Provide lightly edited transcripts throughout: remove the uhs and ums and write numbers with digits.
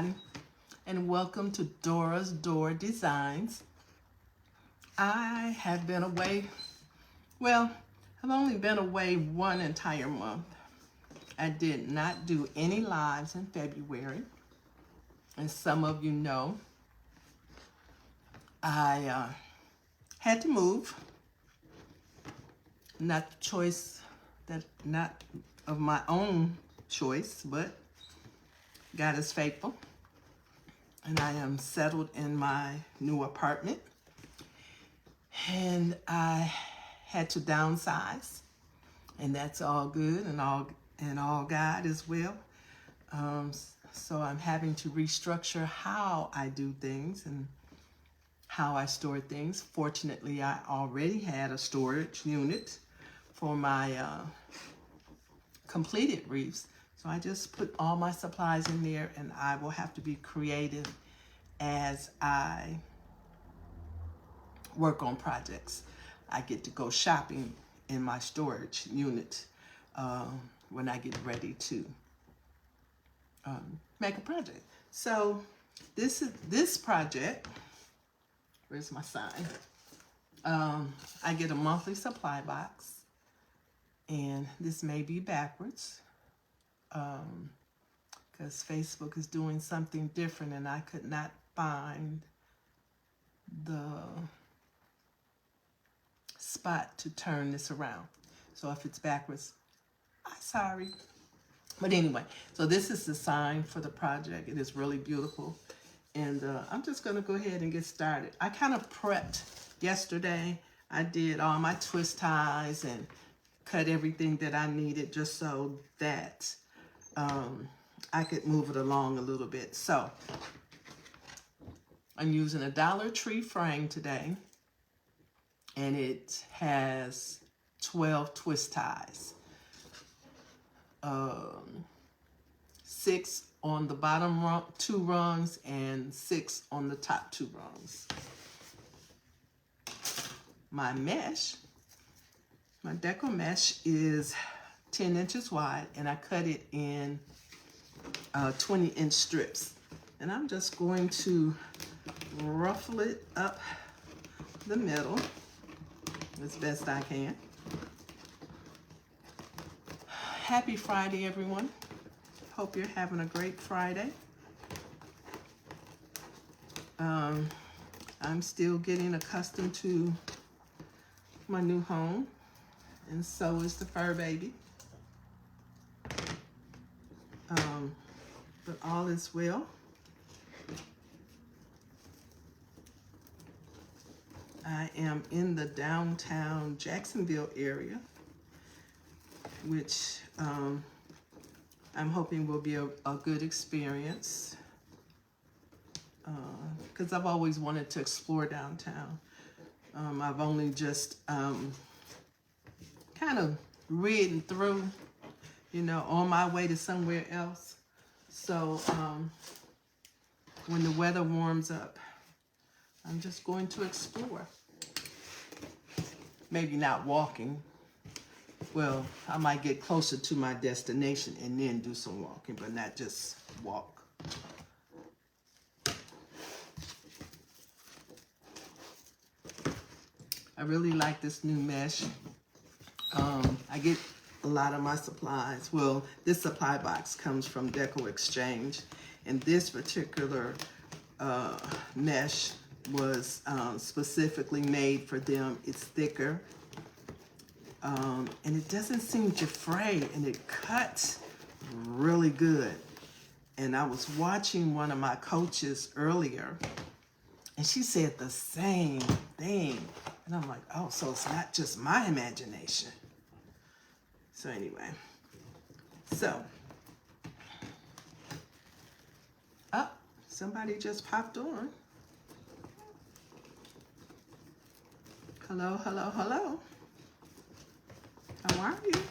everybody, and welcome to Dora's Door Designs. I have been away, well, I've only been away one entire month. I did not do any lives in February, and some of you know I had to move. Not the choice, not of my own choice, but God is faithful, and I am settled in my new apartment, and I had to downsize, and that's all good and all God as well. So I'm having to restructure how I do things and how I store things. Fortunately, I already had a storage unit for my completed wreaths. So I just put all my supplies in there, and I will have to be creative as I work on projects. I get to go shopping in my storage unit when I get ready to make a project. So this project, where's my sign? I get a monthly supply box, and this may be backwards. Because Facebook is doing something different, and I could not find the spot to turn this around. So if it's backwards, I'm sorry. But anyway, so this is the sign for the project. It is really beautiful. And I'm just going to go ahead and get started. I kind of prepped yesterday. I did all my twist ties and cut everything that I needed just so that I could move it along a little bit. So I'm using a Dollar Tree frame today, and it has 12 twist ties. 6 on the bottom 2 rungs and 6 on the top 2 rungs. My mesh, my Decor mesh is 10 inches wide, and I cut it in 20-inch strips. And I'm just going to ruffle it up the middle as best I can. Happy Friday, everyone. Hope you're having a great Friday. I'm still getting accustomed to my new home, and so is the fur baby. But all is well. I am in the downtown Jacksonville area, which I'm hoping will be a good experience, because I've always wanted to explore downtown. I've only just kind of ridden through, on my way to somewhere else. So when the weather warms up, I'm just going to explore. Maybe not walking. Well, I might get closer to my destination and then do some walking, but not just walk. I really like this new mesh. I get a lot of my supplies. Well, this supply box comes from Decor Exchange, and this particular mesh was specifically made for them. It's thicker, and it doesn't seem to fray, and it cuts really good. And I was watching one of my coaches earlier, and she said the same thing. And I'm like, oh, so it's not just my imagination. So anyway, somebody just popped on. Hello, hello, hello. How are you?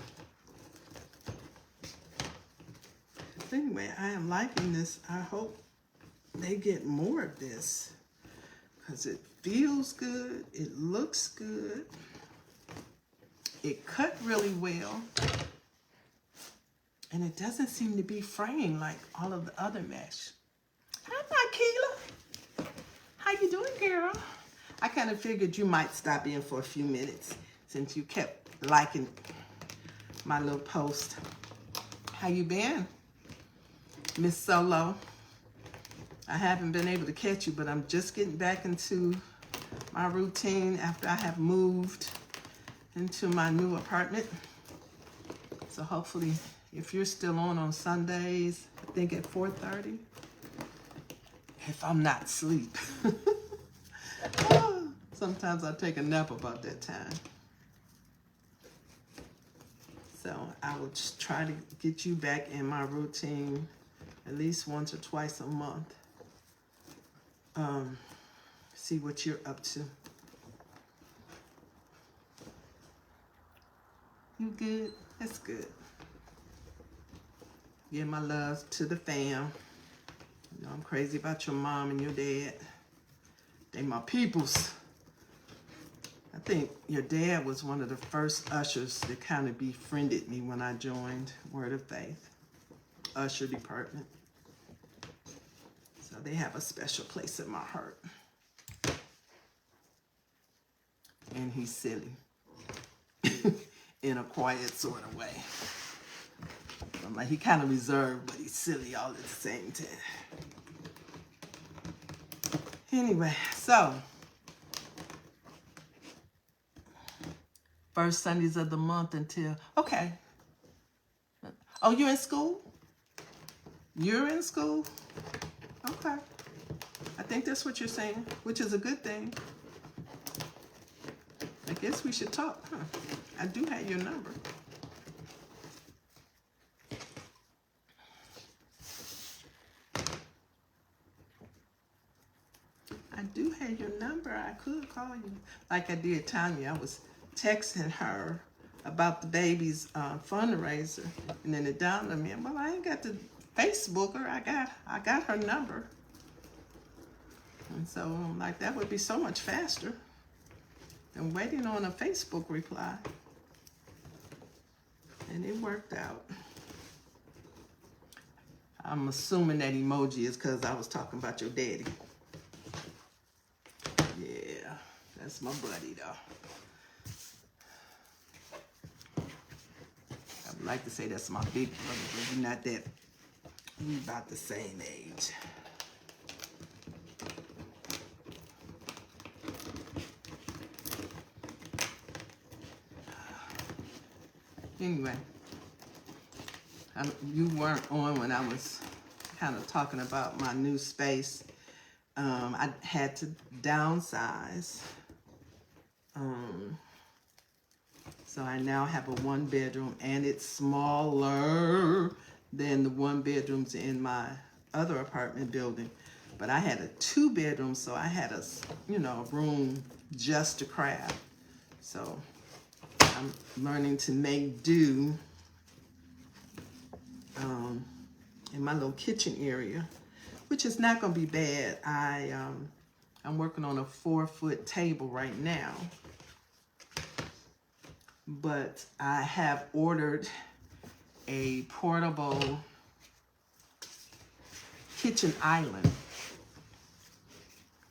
Anyway, I am liking this. I hope they get more of this, because it feels good. It looks good. It cut really well. And it doesn't seem to be fraying like all of the other mesh. Hi, Keela. How you doing, girl? I kind of figured you might stop in for a few minutes since you kept liking my little post. How you been, Miss Solo? I haven't been able to catch you, but I'm just getting back into my routine after I have moved into my new apartment. So hopefully, if you're still on Sundays, I think at 4:30, if I'm not asleep. Sometimes I take a nap about that time. So I will just try to get you back in my routine at least once or twice a month. See what you're up to. You good? That's good. Give my love to the fam. You know, I'm crazy about your mom and your dad. They my peoples. I think your dad was one of the first ushers that kind of befriended me when I joined Word of Faith, usher department. So they have a special place in my heart. And he's silly in a quiet sort of way. I'm like, he kind of reserved, but he's silly all at the same time. Anyway, so first Sundays of the month until, okay. Oh, you're in school? You're in school? Okay. I think that's what you're saying, which is a good thing. I guess we should talk, huh? I do have your number. I do have your number. I could call you. Like I did Tanya. I was texting her about the baby's fundraiser. And then it dawned on me, well, I ain't got to Facebook her. I got her number. And so I'm like, that would be so much faster than waiting on a Facebook reply. And it worked out. I'm assuming that emoji is because I was talking about your daddy. Yeah, that's my buddy though. I would like to say that's my big brother, but we're not that. We about the same age. Anyway, you weren't on when I was kind of talking about my new space. I had to downsize. So I now have a 1-bedroom, and it's smaller than the 1-bedrooms in my other apartment building. But I had a 2-bedroom, so I had a room just to craft. So I'm learning to make do in my little kitchen area, which is not going to be bad. I'm working on a 4-foot table right now, but I have ordered a portable kitchen island.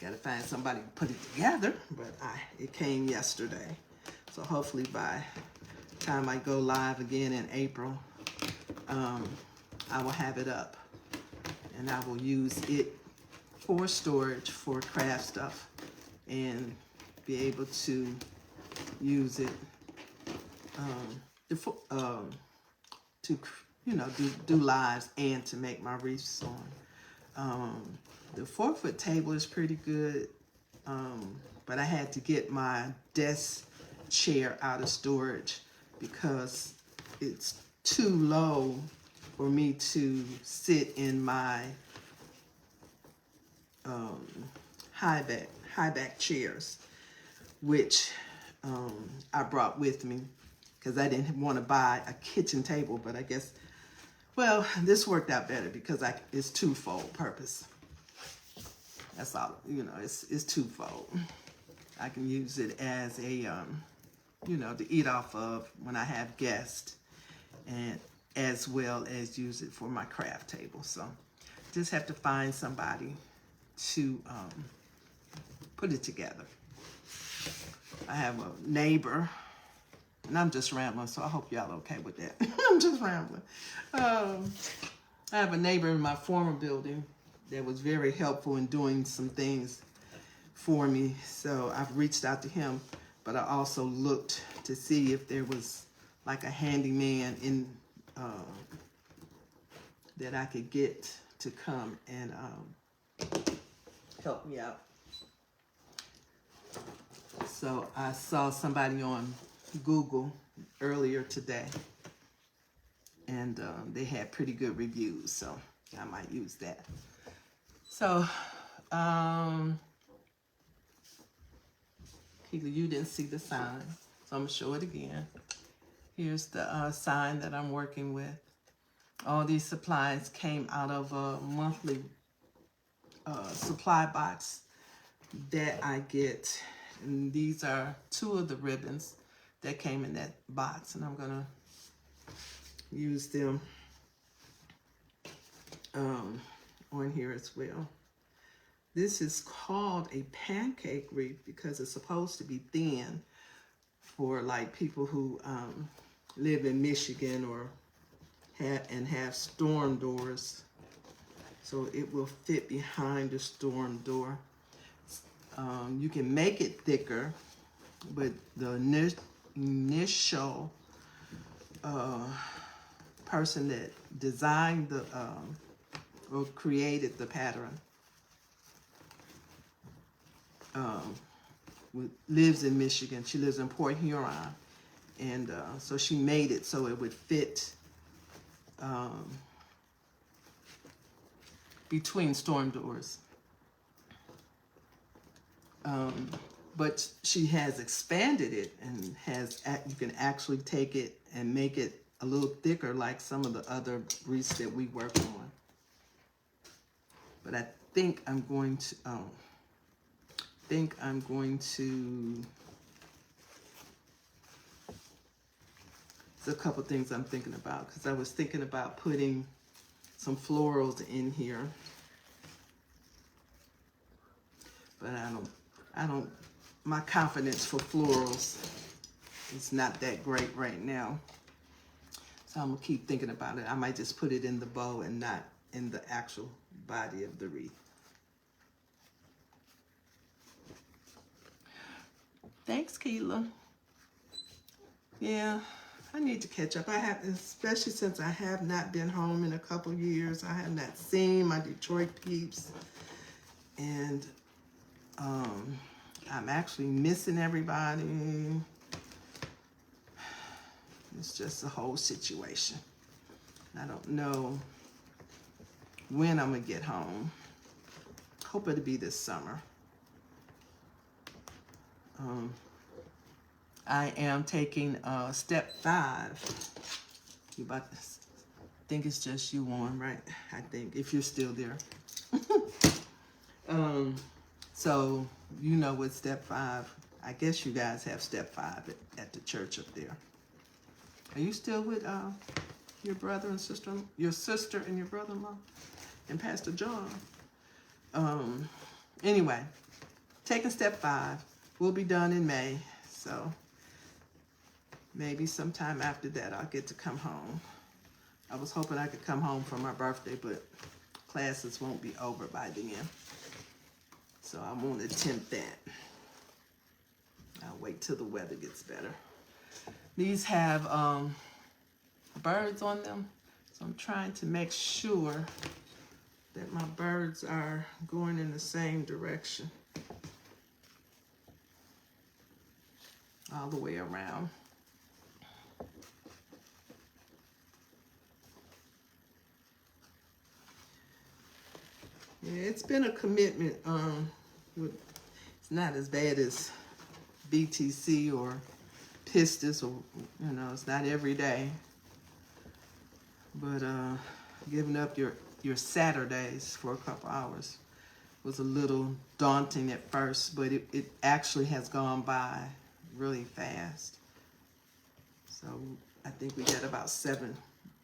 Got to find somebody to put it together, but it came yesterday. So hopefully by the time I go live again in April, I will have it up, and I will use it for storage for craft stuff and be able to use it to do lives and to make my wreaths on. The 4-foot table is pretty good, but I had to get my desk chair out of storage because it's too low for me to sit in my high back chairs, which I brought with me because I didn't want to buy a kitchen table, but I guess, well, this worked out better because it's twofold purpose. That's all, it's twofold. I can use it as a, to eat off of when I have guests, and as well as use it for my craft table. So just have to find somebody to put it together. I have a neighbor, and I'm just rambling, so I hope y'all okay with that. I'm just rambling. I have a neighbor in my former building that was very helpful in doing some things for me, so I've reached out to him, but I also looked to see if there was like a handyman in that I could get to come and help me out. So I saw somebody on Google earlier today, and they had pretty good reviews, so I might use that. So, Keela, you didn't see the sign, so I'm gonna show it again. Here's the sign that I'm working with. All these supplies came out of a monthly supply box that I get. And these are 2 of the ribbons that came in that box, and I'm gonna use them on here as well. This is called a pancake wreath because it's supposed to be thin for like people who live in Michigan or have storm doors. So it will fit behind the storm door. You can make it thicker, but the initial person that designed the or created the pattern lives in Michigan. She lives in Port Huron, and so she made it so it would fit between storm doors. But she has expanded it and you can actually take it and make it a little thicker like some of the other wreaths that we work on. But I think I'm going to, there's a couple things I'm thinking about, because I was thinking about putting some florals in here. But my confidence for florals is not that great right now. So I'm gonna keep thinking about it. I might just put it in the bow and not in the actual body of the wreath. Thanks, Keela. Yeah, I need to catch up. Especially since I have not been home in a couple years. I have not seen my Detroit peeps. And I'm actually missing everybody. It's just a whole situation. I don't know when I'm gonna get home. Hope it'll be this summer. I am taking step 5. You about to think it's just you, Warren, right? I think, if you're still there. So you know what step 5, I guess you guys have step 5 at the church up there. Are you still with your brother and sister, your sister and your brother-in-law and Pastor John? Anyway, taking step 5, we'll be done in May. So maybe sometime after that I'll get to come home. I was hoping I could come home for my birthday, but classes won't be over by then. So I won't attempt that. I'll wait till the weather gets better. These have birds on them, so I'm trying to make sure that my birds are going in the same direction all the way around. Yeah, it's been a commitment. It's not as bad as BTC or Pistis, or it's not every day. But giving up your Saturdays for a couple hours was a little daunting at first, but it actually has gone by really fast. So I think we got about 7.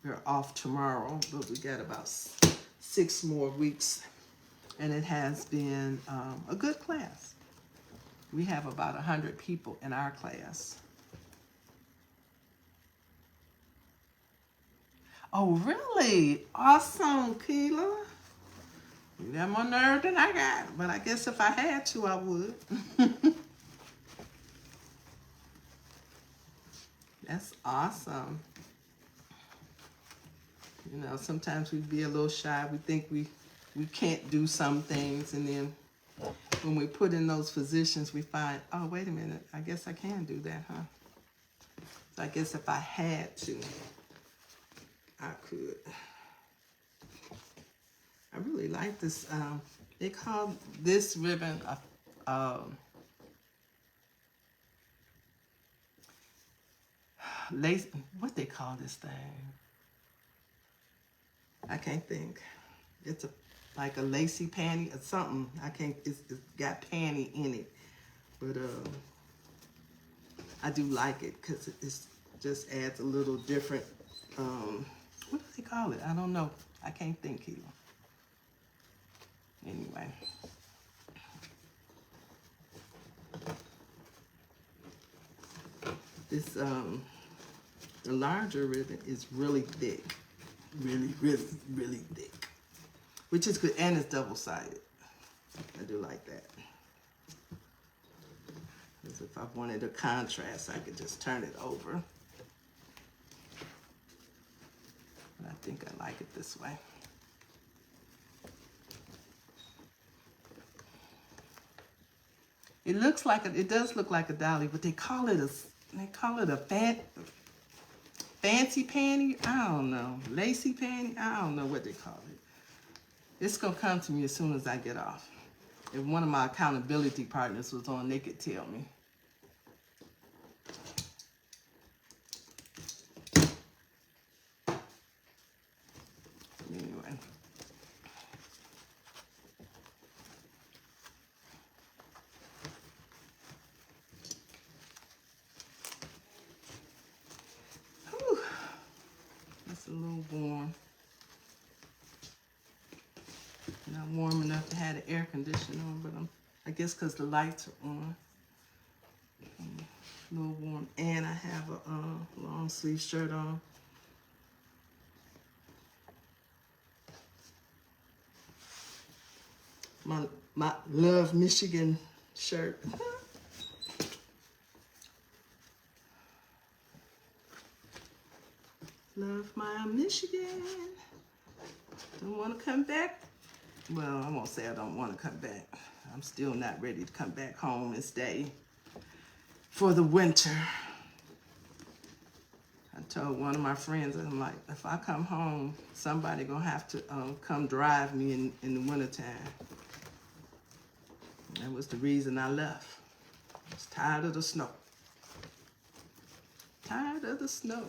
We're off tomorrow, but we got about 6 more weeks, and it has been a good class. We have about 100 people in our class. Oh, really? Awesome, Keela. You got more nerve than I got, but I guess if I had to, I would. That's awesome. You know, sometimes we be a little shy. We think we can't do some things, and then when we put in those positions, we find, oh, wait a minute, I guess I can do that, huh? So I guess if I had to, I could. I really like this. They call this ribbon lace. What they call this thing? I can't think. It's like a lacy panty or something. I can't. It's got panty in it, but I do like it because it just adds a little different. What do they call it? I don't know. I can't think here. Anyway. This the larger ribbon is really thick. Really, really, really thick. Which is good, and it's double-sided. I do like that. Because if I wanted a contrast, I could just turn it over. But I think I like it this way. It looks like it does look like a dolly, but they call it a fancy panty. I don't know, lacy panty. I don't know what they call it. It's gonna come to me as soon as I get off. If one of my accountability partners was on, they could tell me. Anyway. Whew. It's a little warm. Not warm enough to have the air conditioner on, but I guess because the lights are on. A little warm, and I have a long sleeve shirt on. My Love Michigan shirt. Love my Michigan. Don't want to come back. Well, I won't say I don't want to come back. I'm still not ready to come back home and stay for the winter. I told one of my friends, I'm like, if I come home, somebody gonna have to come drive me in the wintertime. That was the reason I left. I was tired of the snow. Tired of the snow.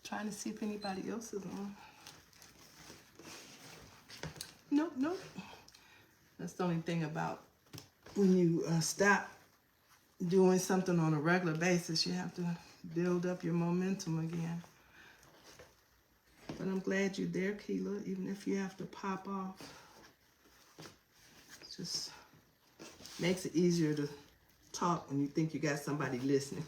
Trying to see if anybody else is on. Nope, nope. That's the only thing about when you stop doing something on a regular basis, you have to build up your momentum again. But I'm glad you're there, Keela, even if you have to pop off. It just makes it easier to talk when you think you got somebody listening.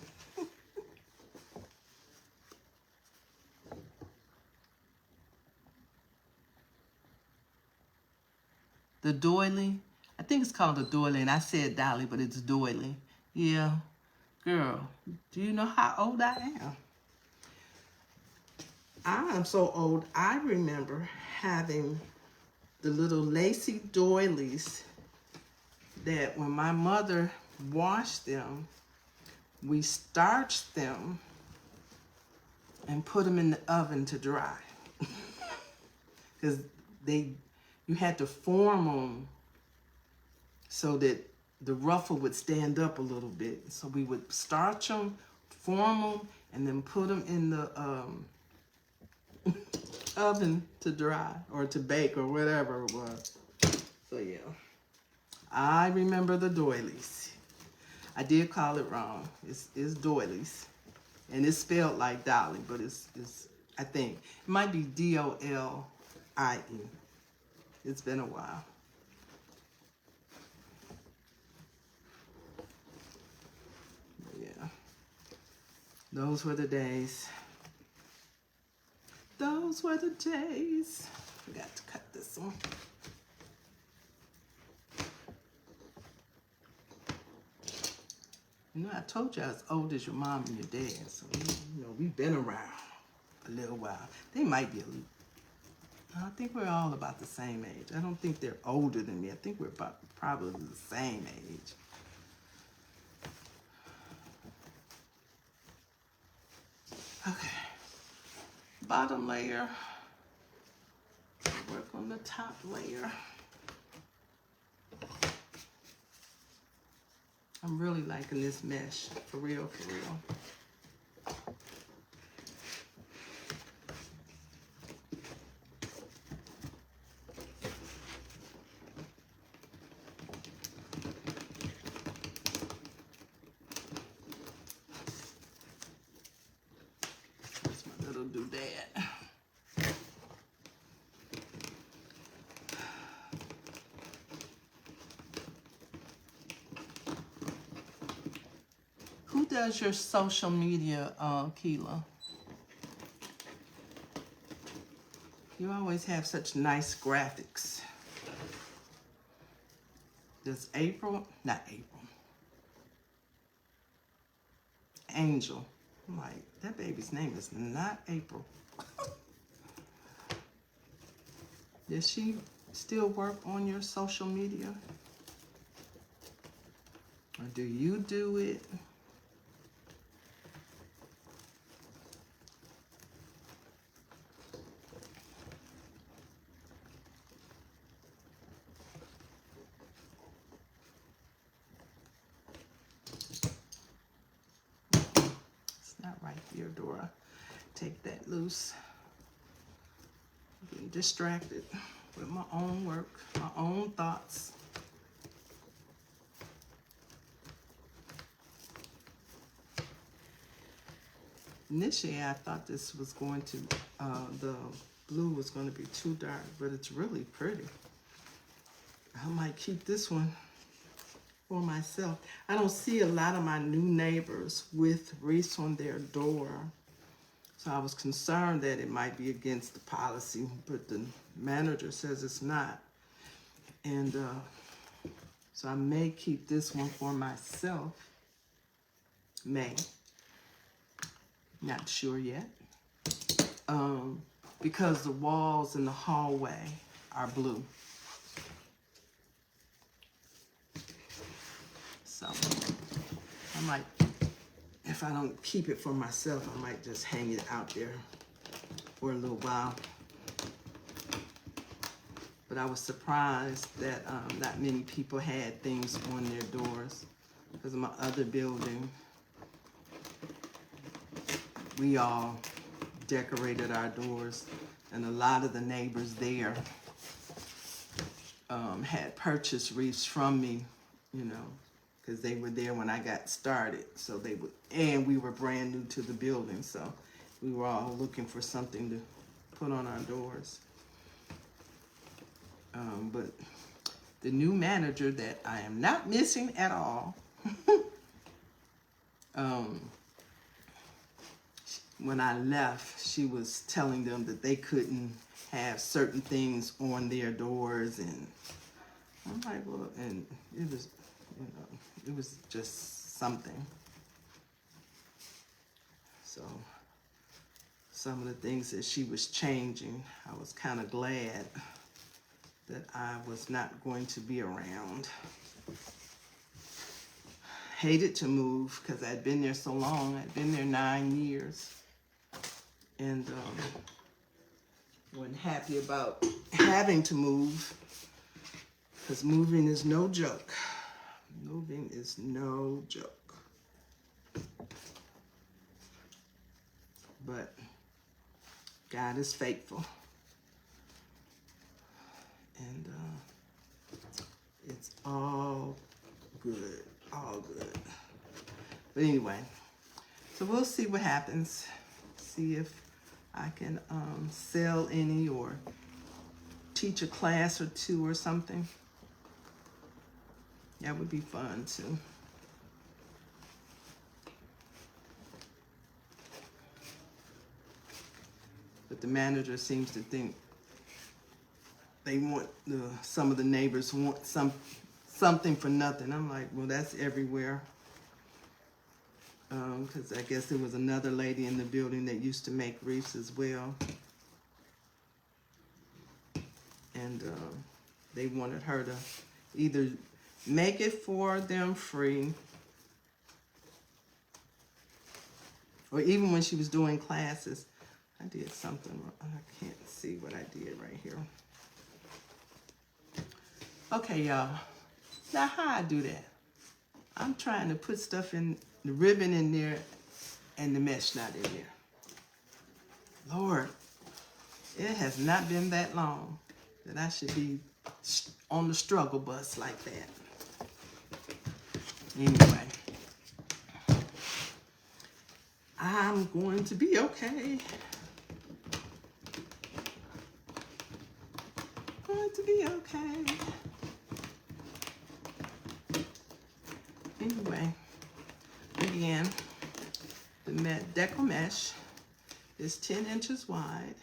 The doily, I think it's called a doily, and I said dolly, but it's doily. Yeah, girl, do you know how old I am? I am so old, I remember having the little lacy doilies that when my mother washed them, we starched them and put them in the oven to dry. Because you had to form them so that the ruffle would stand up a little bit. So we would starch them, form them, and then put them in the oven to dry or to bake or whatever it was. So yeah, I remember the doilies. I did call it wrong. It's doilies. And it's spelled like Dolly, but it's I think it might be Dolie. It's been a while. But yeah, those were the days. Those were the days. Forgot to cut this one. You know, I told you I was as old as your mom and your dad, so you know we've been around a little while. They might be a little. I think we're all about the same age. I don't think they're older than me. I think we're about probably the same age. Okay. Bottom layer. Work on the top layer. I'm really liking this mesh, for real, for real. That's my little doodad. Who does your social media, Keela? You always have such nice graphics. Does April? Not April. Angel. I'm like, that baby's name is not April. Does she still work on your social media? Or do you do it? Not right, Theodora. Take that loose. I'm getting distracted with my own work, my own thoughts. Initially, I thought this was going to, the blue was going to be too dark, but it's really pretty. I might keep this one for myself. I don't see a lot of my new neighbors with wreaths on their door, so I was concerned that it might be against the policy, but the manager says it's not. And so I may keep this one for myself. May. Not sure yet. Because the walls in the hallway are blue. So I might, if I don't keep it for myself, I might just hang it out there for a little while. But I was surprised that not many people had things on their doors. Because in my other building, we all decorated our doors, and a lot of the neighbors there had purchased wreaths from me, you know, because they were there when I got started. So they would, and we were brand new to the building, so we were all looking for something to put on our doors. But the new manager that I am not missing at all, when I left, she was telling them that they couldn't have certain things on their doors, and I'm like, well, and it was, you know, it was just something. So some of the things that she was changing, I was kind of glad that I was not going to be around. Hated to move because I'd been there so long. I'd been there 9 years. And wasn't happy about having to move, because moving is no joke. Moving is no joke. But God is faithful. And it's all good, all good. But anyway, so we'll see what happens. See if I can sell any or teach a class or two or something. That would be fun too. But the manager seems to think they want some of the neighbors want something for nothing. I'm like, well, that's everywhere. Because I guess there was another lady in the building that used to make wreaths as well. And they wanted her to either make it for them free, or even when she was doing classes. I did something wrong. I can't see what I did right here. Okay, y'all. Now, how I do that? I'm trying to put stuff in, the ribbon in there, and the mesh not in there. Lord, it has not been that long that I should be on the struggle bus like that. Anyway, I'm going to be okay. Going to be okay. Anyway, again, the Decor mesh is 10 inches wide,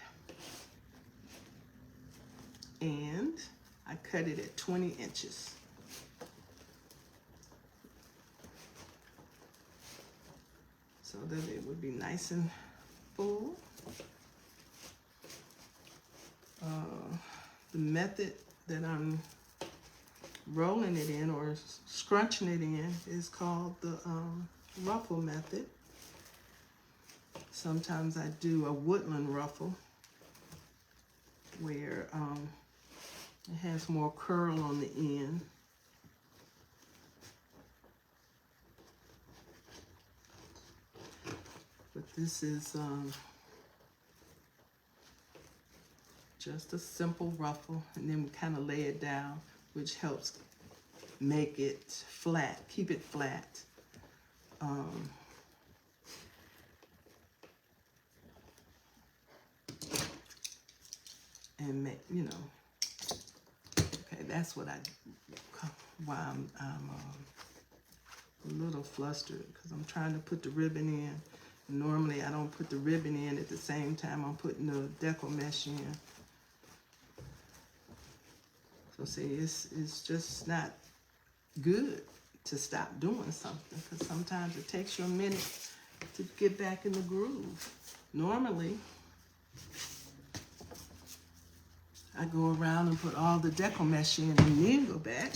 and I cut it at 20 inches. So that it would be nice and full. The method that I'm rolling it in or scrunching it in is called the ruffle method. Sometimes I do a woodland ruffle where it has more curl on the end. But this is just a simple ruffle, and then we kind of lay it down, which helps make it flat, keep it flat. And make, you know, okay, that's what why I'm a little flustered, because I'm trying to put the ribbon in. Normally I don't put the ribbon in at the same time I'm putting the Decor mesh in. So see, it's just not good to stop doing something, because sometimes it takes you a minute to get back in the groove. Normally, I go around and put all the Decor mesh in and then go back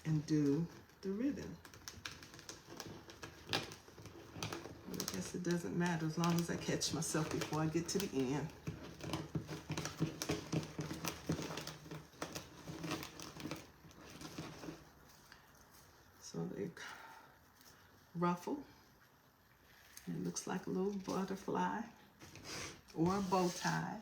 and do the ribbon. But I guess it doesn't matter as long as I catch myself before I get to the end. So they ruffle. It looks like a little butterfly or a bow tie.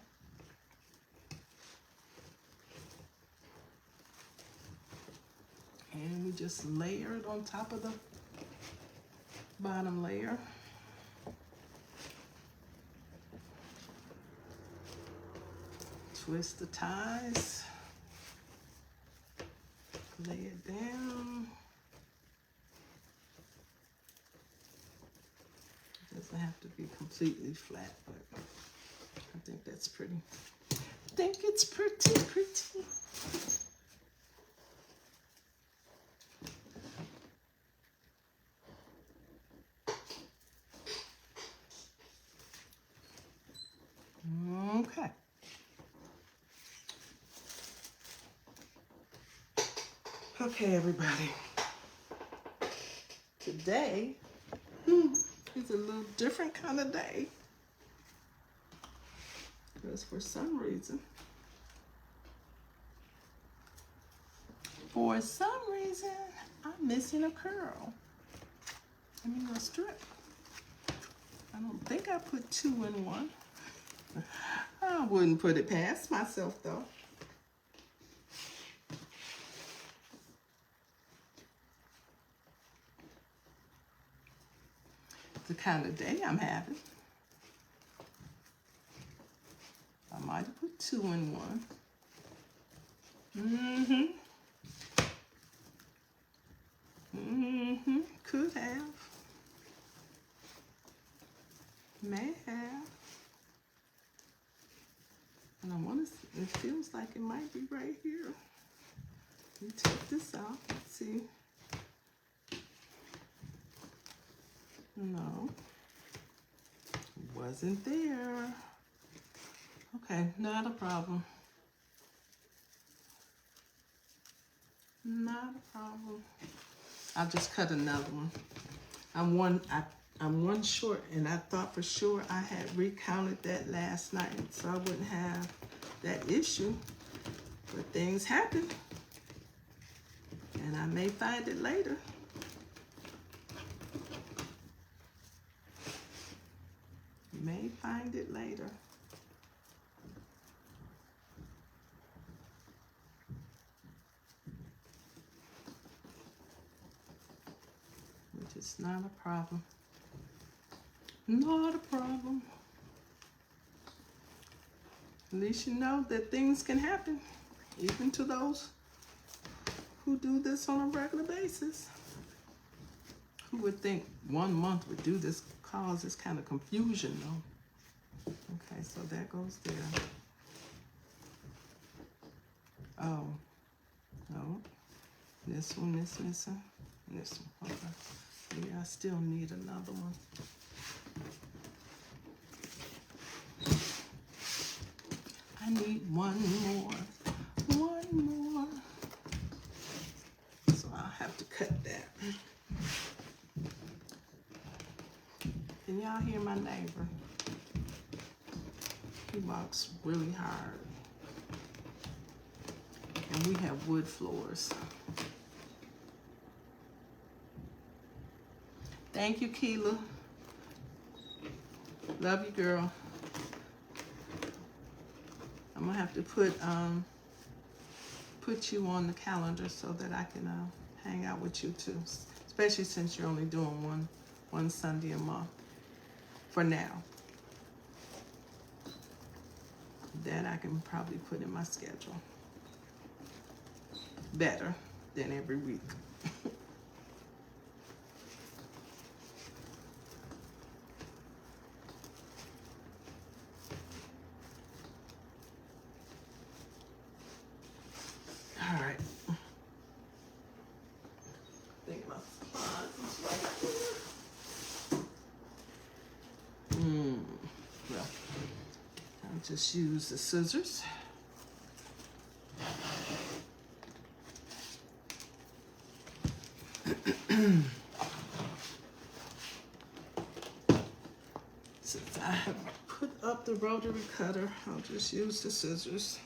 And we just layer it on top of the bottom layer. Twist the ties. Lay it down. It doesn't have to be completely flat, but I think that's pretty. I think it's pretty. Okay. Okay, everybody. Today is a little different kind of day. Because for some reason, I'm missing a curl. I mean, a strip. I don't think I put 2 in one. I wouldn't put it past myself, though. kind of day I'm having. I might have put 2 in one. Could have. May have. And I want to, it feels like it might be right here. Let me take this out. Let's see. No. Wasn't there. Okay, not a problem. Not a problem. I'll just cut another one. I'm one short, and I thought for sure I had recounted that last night, so I wouldn't have that issue. But things happen, and I may find it later. May find it later. Which is not a problem. Not a problem. At least you know that things can happen, even to those who do this on a regular basis. Who would think 1 month would do this, cause this kind of confusion, though? Okay, so that goes there. Oh, no. This one is missing. This one, okay. Yeah, I still need another one. I need one more. So I'll have to cut that. Can y'all hear my neighbor? He walks really hard. And we have wood floors. Thank you, Keela. Love you, girl. I'm gonna have to put you on the calendar so that I can hang out with you too, especially since you're only doing one Sunday a month for now. That I can probably put in my schedule better than every week. Just use the scissors. Since I have put up the rotary cutter, I'll just use the scissors.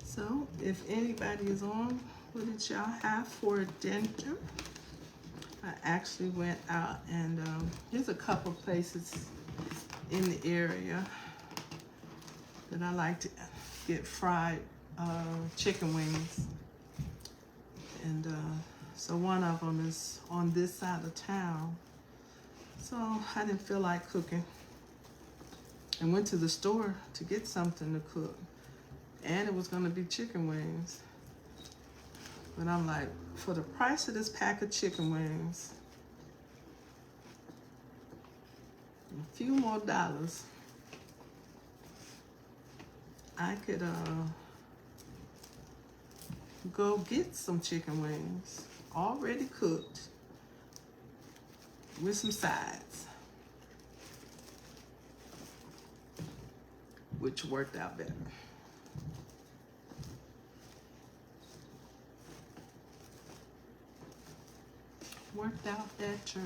So, if anybody is on, what did y'all have for dinner? I actually went out and there's a couple places in the area that I like to get fried chicken wings. And so one of them is on this side of town. So I didn't feel like cooking. And went to the store to get something to cook. And it was gonna be chicken wings. But I'm like, for the price of this pack of chicken wings, a few more dollars, I could go get some chicken wings, already cooked, with some sides, which worked out better. Worked out better.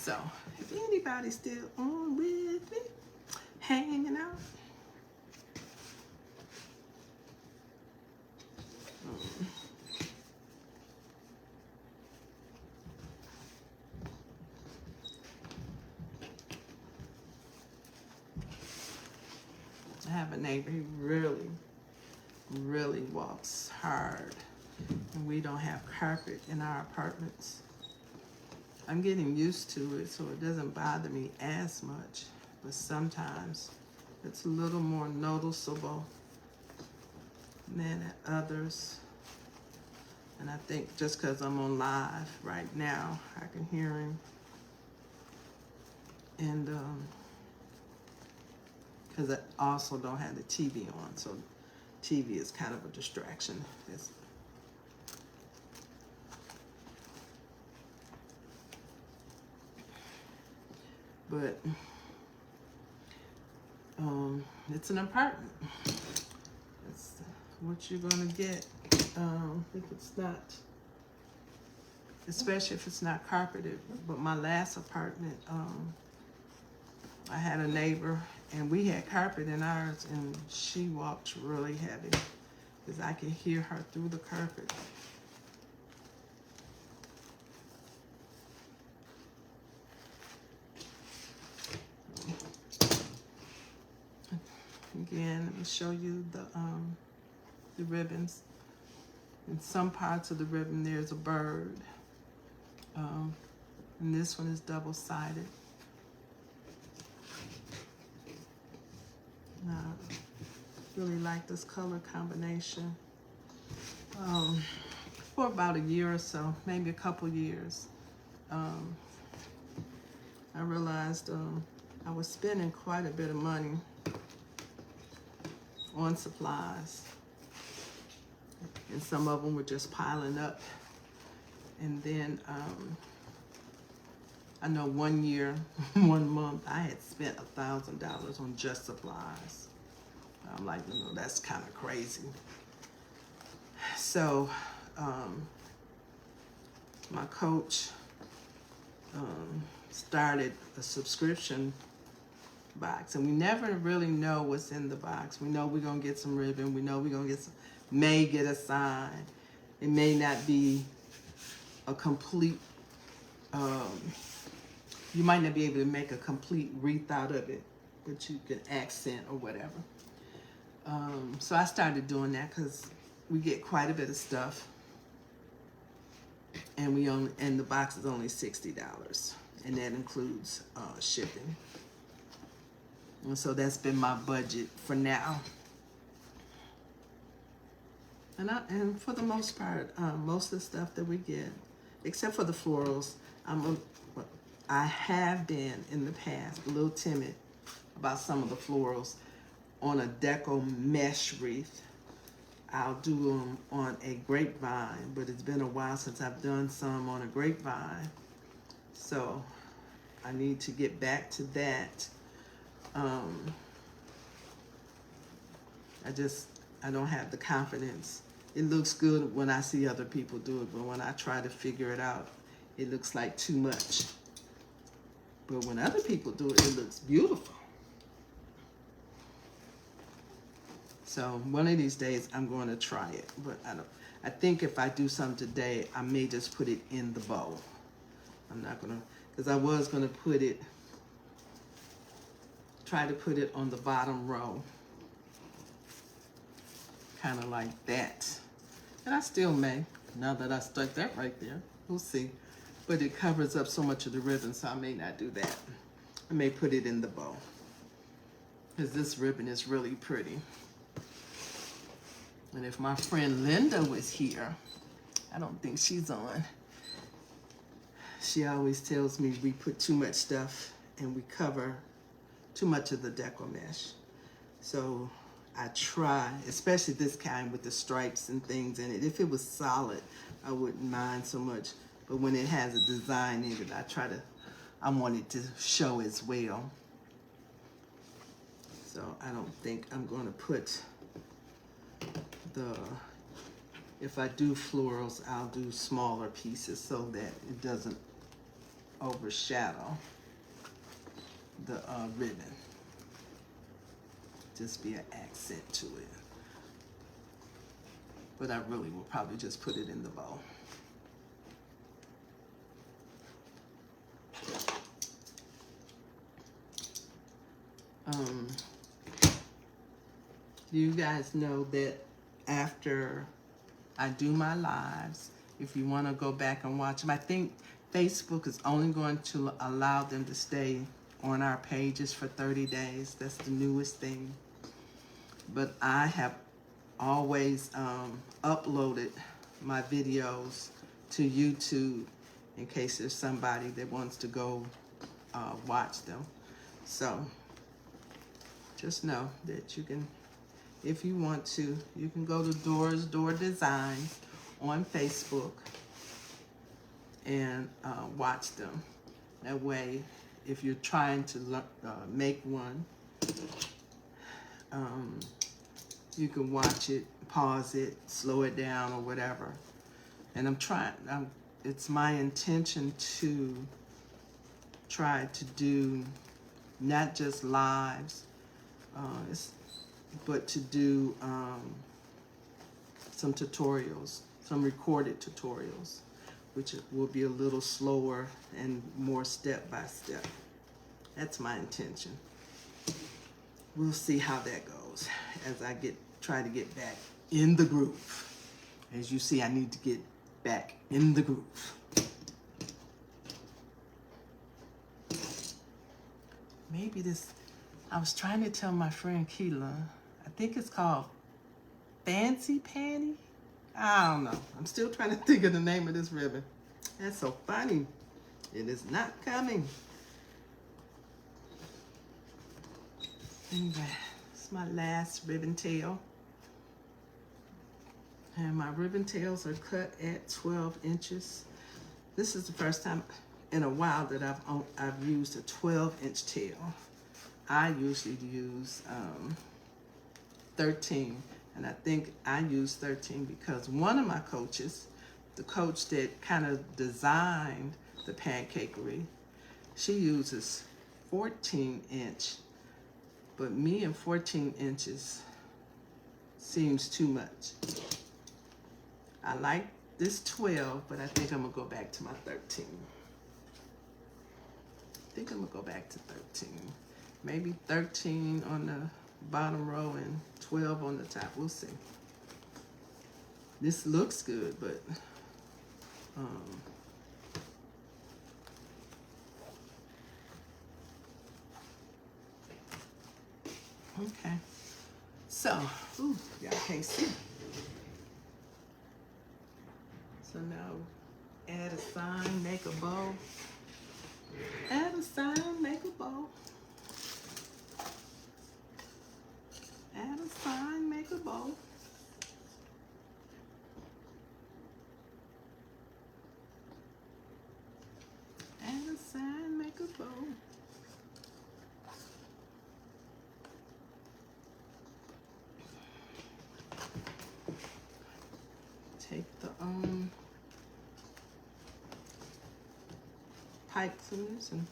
So if anybody's still on with me, hanging out. I have a neighbor, he really walks hard. And we don't have carpet in our apartments. I'm getting used to it, so it doesn't bother me as much. But sometimes it's a little more noticeable than at others. And I think just because I'm on live right now, I can hear him. And because I also don't have the TV on, so TV is kind of a distraction. But it's an apartment. That's what you're gonna get if it's not, especially if it's not carpeted. But my last apartment, I had a neighbor and we had carpet in ours, and she walked really heavy because I could hear her through the carpet. Again, let me show you the ribbons. In some parts of the ribbon, there's a bird. And this one is double-sided. I really like this color combination. For about a year or so, maybe a couple years, I realized I was spending quite a bit of money on supplies, and some of them were just piling up. And then I know one year, 1 month, I had spent $1,000 on just supplies. I'm like, you know, that's kind of crazy. So my coach started a subscription box, and we never really know what's in the box. We know we're gonna get some ribbon. We know we're gonna get some, may get a sign. It may not be a complete, you might not be able to make a complete wreath out of it, but you can accent or whatever. So I started doing that because we get quite a bit of stuff, and the box is only $60, and that includes shipping. And so that's been my budget for now. And for the most part, most of the stuff that we get, except for the florals, I have been in the past a little timid about some of the florals. On a Decor mesh wreath, I'll do them on a grapevine, but it's been a while since I've done some on a grapevine, so I need to get back to that. I don't have the confidence. It looks good when I see other people do it, but when I try to figure it out, it looks like too much. But when other people do it, it looks beautiful. So one of these days I'm going to try it, but I think if I do something today, I may just put it in the bowl. I'm not gonna, because I was gonna try to put it on the bottom row, kind of like that. And I still may, now that I stuck that right there, we'll see. But it covers up so much of the ribbon, so I may not do that. I may put it in the bow, because this ribbon is really pretty. And if my friend Linda was here, I don't think she's on. She always tells me we put too much stuff and we cover too much of the Decor mesh. So I try, especially this kind with the stripes and things in it. If it was solid, I wouldn't mind so much. But when it has a design in it, I want it to show as well. So I don't think I'm going to put if I do florals, I'll do smaller pieces so that it doesn't overshadow the ribbon. Just be an accent to it. But I really will probably just put it in the bow. You guys know that after I do my lives, if you want to go back and watch them, I think Facebook is only going to allow them to stay on our pages for 30 days. That's the newest thing. But I have always uploaded my videos to YouTube in case there's somebody that wants to go watch them. So just know that you can, if you want to, you can go to Door Designs on Facebook and watch them. That way, if you're trying to make one, you can watch it, pause it, slow it down or whatever. And it's my intention to try to do not just lives, but to do some tutorials, some recorded tutorials, which will be a little slower and more step by step. That's my intention. We'll see how that goes as I try to get back in the groove. As you see, I need to get back in the groove. Maybe this, I was trying to tell my friend Keela, I think it's called Fancy Panty. I don't know. I'm still trying to think of the name of this ribbon. That's so funny. It is not coming. Anyway, it's my last ribbon tail. And my ribbon tails are cut at 12 inches. This is the first time in a while that I've used a 12-inch tail. I usually use 13, and I think I use 13 because one of my coaches, the coach that kind of designed the Pancake Wreath, she uses 14-inch, but me and 14 inches seems too much. I like this 12, but I think I'm gonna go back to my 13. I think I'm gonna go back to 13. Maybe 13 on the bottom row and 12 on the top. We'll see. This looks good, but okay. So, ooh, y'all can't see. So now add a sign, make a bow. Add a sign, make a bow. Add a sign, make a bow. Add a sign, make a bow. Take the pipe cleaners and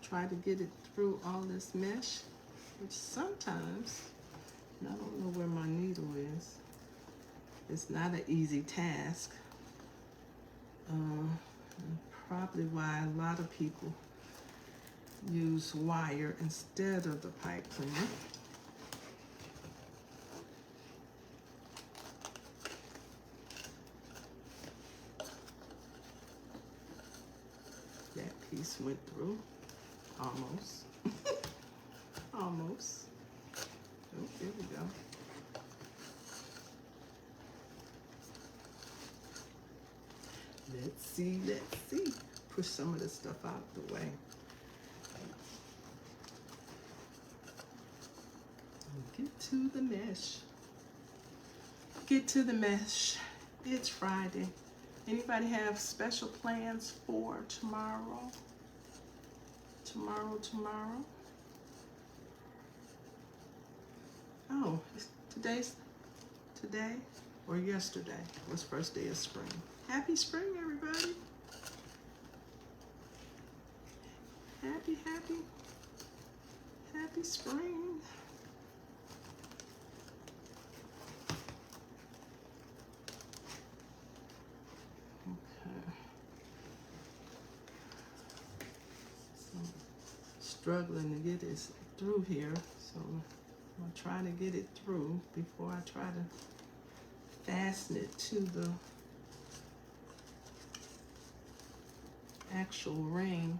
try to get it through all this mesh, which sometimes, and I don't know where my needle is, it's not an easy task. Probably why a lot of people use wire instead of the pipe cleaner. That piece went through, almost. Almost. Oh, there we go. Let's see, let's see. Push some of this stuff out the way. Get to the mesh. Get to the mesh. It's Friday. Anybody have special plans for tomorrow? Tomorrow? Oh, today or yesterday was first day of spring. Happy spring, everybody. Happy, happy, happy spring. Okay. So, struggling to get this through here, so I'm gonna try to get it through before I try to fasten it to the actual ring.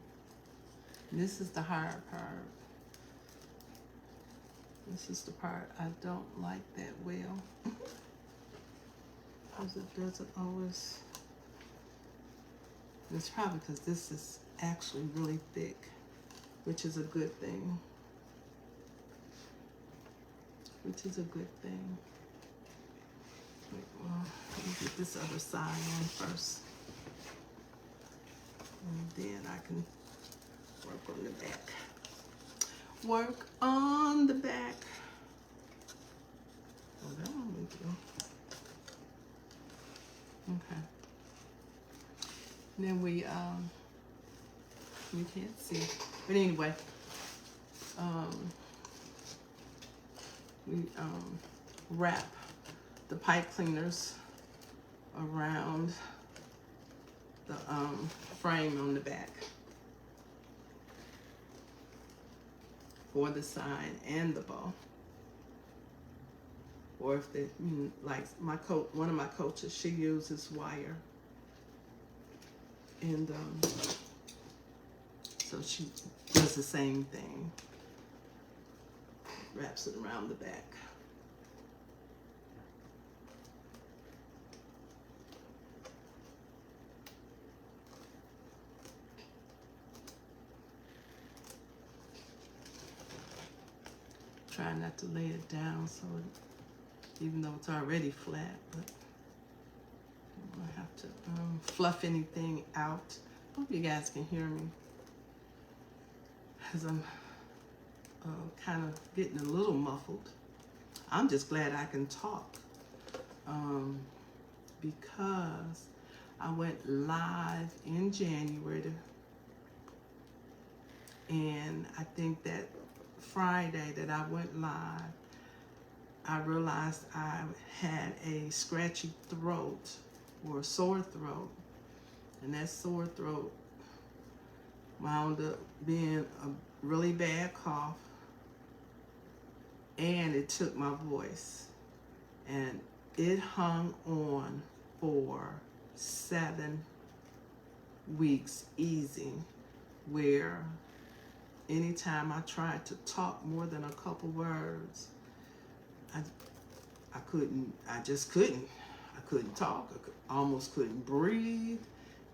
And this is the hard part. This is the part I don't like that well. Because it doesn't always. It's probably because this is actually really thick, which is a good thing. Which is a good thing. Wait, well, let me get this other side on first. And then I can work on the back. Work on the back. Oh, that one we do. Okay. And then we you can't see. But anyway, we wrap the pipe cleaners around the frame on the back for the sign and the bow. Or if they, like one of my coaches, she uses wire, and so she does the same thing, wraps it around the back. Try not to lay it down so it, even though it's already flat, but I don't have to fluff anything out. Hope you guys can hear me, because I'm kind of getting a little muffled. I'm just glad I can talk, because I went live in January, and I think that Friday that I went live, I realized I had a scratchy throat or a sore throat, and that sore throat wound up being a really bad cough, and it took my voice, and it hung on for 7 weeks easy, where anytime I tried to talk more than a couple words, I just couldn't. I couldn't talk. I almost couldn't breathe.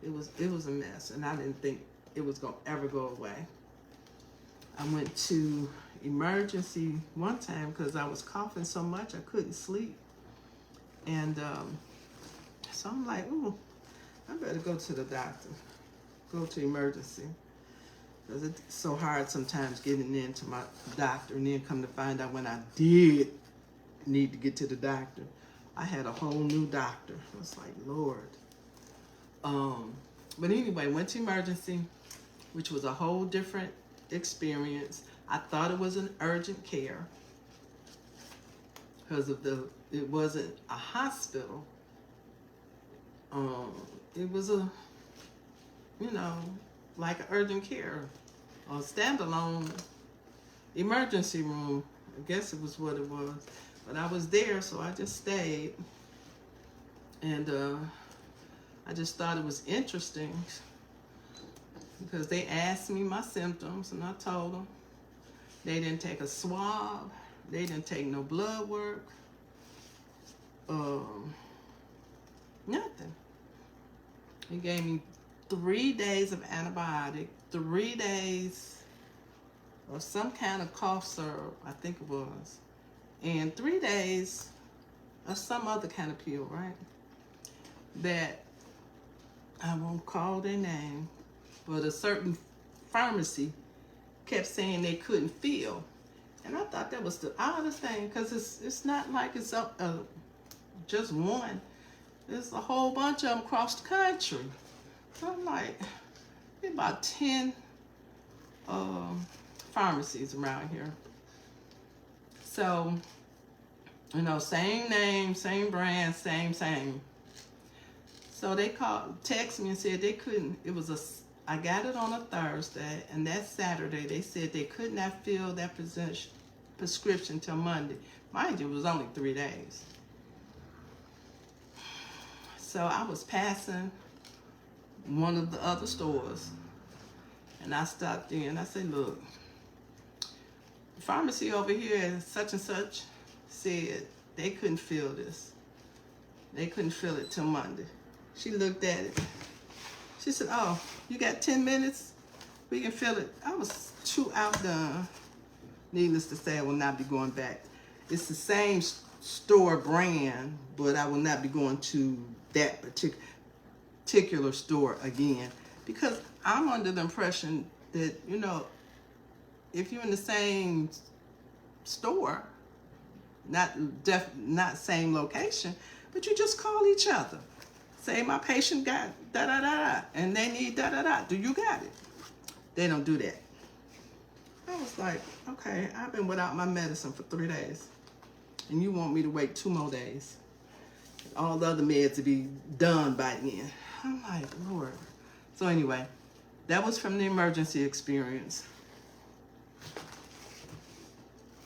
It was a mess, and I didn't think it was gonna ever go away. I went to emergency one time because I was coughing so much I couldn't sleep, and so I'm like, ooh, I better go to the doctor, go to emergency. Because it's so hard sometimes getting into my doctor, and then come to find out when I did need to get to the doctor, I had a whole new doctor. I was like, Lord. But anyway, went to emergency, which was a whole different experience. I thought it was an urgent care because of it wasn't a hospital. It was a, like an urgent care, a standalone emergency room. I guess it was what it was. But I was there, so I just stayed. And I just thought it was interesting because they asked me my symptoms, and I told them. They didn't take a swab. They didn't take no blood work. Nothing. They gave me 3 days of antibiotic, 3 days of some kind of cough syrup, I think it was, and 3 days of some other kind of pill, right? That I won't call their name, but a certain pharmacy kept saying they couldn't fill. And I thought that was the oddest thing, because it's not like it's just one. There's a whole bunch of them across the country. So I'm like, about 10 pharmacies around here. So, you know, same name, same brand, same. So they text me and said they couldn't, I got it on a Thursday, and that Saturday they said they could not fill that prescription till Monday. Mind you, it was only 3 days. So I was passing one of the other stores, and I stopped in. I said, look, the pharmacy over here, such and such, said they couldn't fill this. They couldn't fill it till Monday. She looked at it. She said, oh, you got 10 minutes? We can fill it. I was too outdone. Needless to say, I will not be going back. It's the same store brand, but I will not be going to that particular store again, because I'm under the impression that, you know, if you're in the same store, not same location, but you just call each other. Say, my patient got da-da-da-da, and they need da-da-da. Do you got it? They don't do that. I was like, okay, I've been without my medicine for 3 days, and you want me to wait 2 more days. All the other meds to be done by then. I'm like, Lord. So anyway, that was from the emergency experience.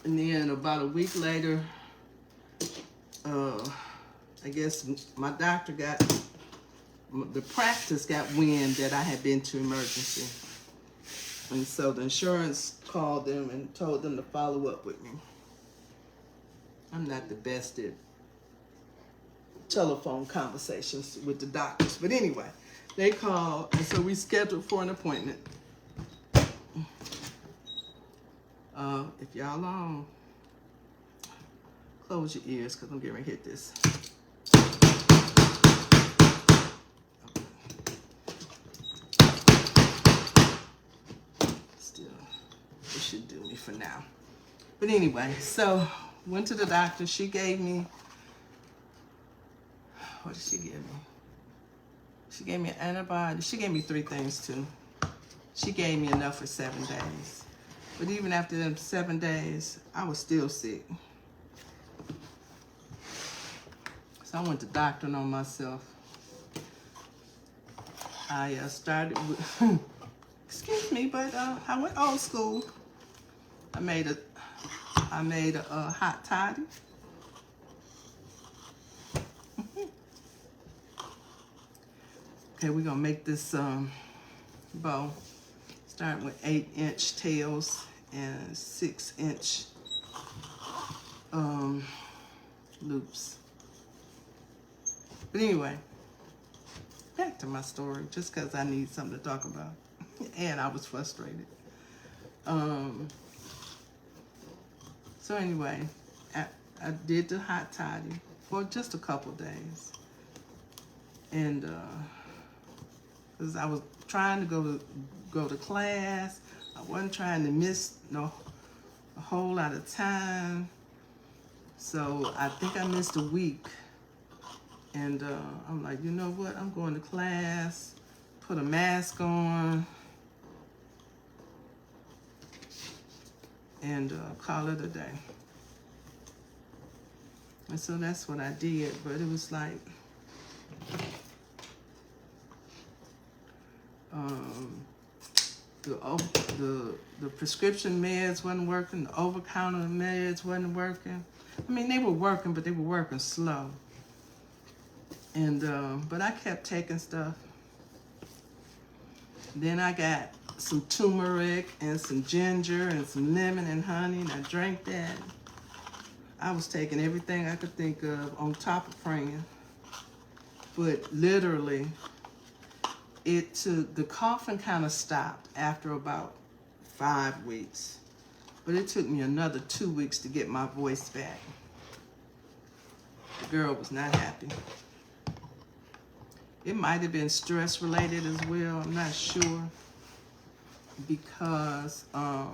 And then about a week later, I guess my doctor the practice got wind that I had been to emergency. And so the insurance called them and told them to follow up with me. I'm not the best at telephone conversations with the doctors. But anyway, they called, and so we scheduled for an appointment. If y'all on, close your ears, because I'm getting ready to hit this. Still, it should do me for now. But anyway, so went to the doctor. She gave me, what did she give me? She gave me an antibiotic. She gave me 3 things too. She gave me enough for 7 days. But even after them 7 days, I was still sick. So I went to doctoring on myself. I started with, excuse me, but I went old school. I made a hot toddy. Okay, we're gonna make this bow. Starting with 8-inch tails and 6-inch loops. But anyway, back to my story, just because I need something to talk about. And I was frustrated. So anyway, I did the hot toddy for just a couple days. And because I was trying to go to class. I wasn't trying to miss a whole lot of time. So I think I missed a week. And I'm like, you know what? I'm going to class, put a mask on, and call it a day. And so that's what I did. But it was like, the prescription meds wasn't working, the over-counter meds wasn't working. I mean, they were working, but they were working slow. And but I kept taking stuff. Then I got some turmeric and some ginger and some lemon and honey, and I drank that. I was taking everything I could think of on top of praying. But literally, the coughing kind of stopped after about 5 weeks. But it took me another 2 weeks to get my voice back. The girl was not happy. It might have been stress related as well, I'm not sure. Because I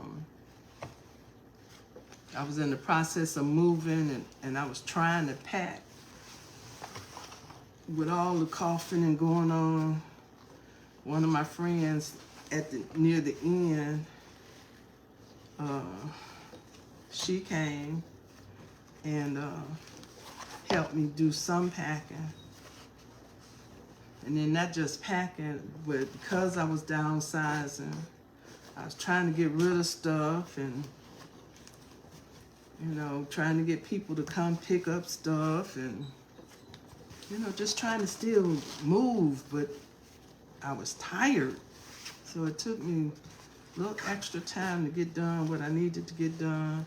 was in the process of moving, and I was trying to pack with all the coughing and going on. One of my friends near the end, she came and helped me do some packing. And then not just packing, but because I was downsizing, I was trying to get rid of stuff and, you know, trying to get people to come pick up stuff and, you know, just trying to still move, but I was tired. So it took me a little extra time to get done what I needed to get done.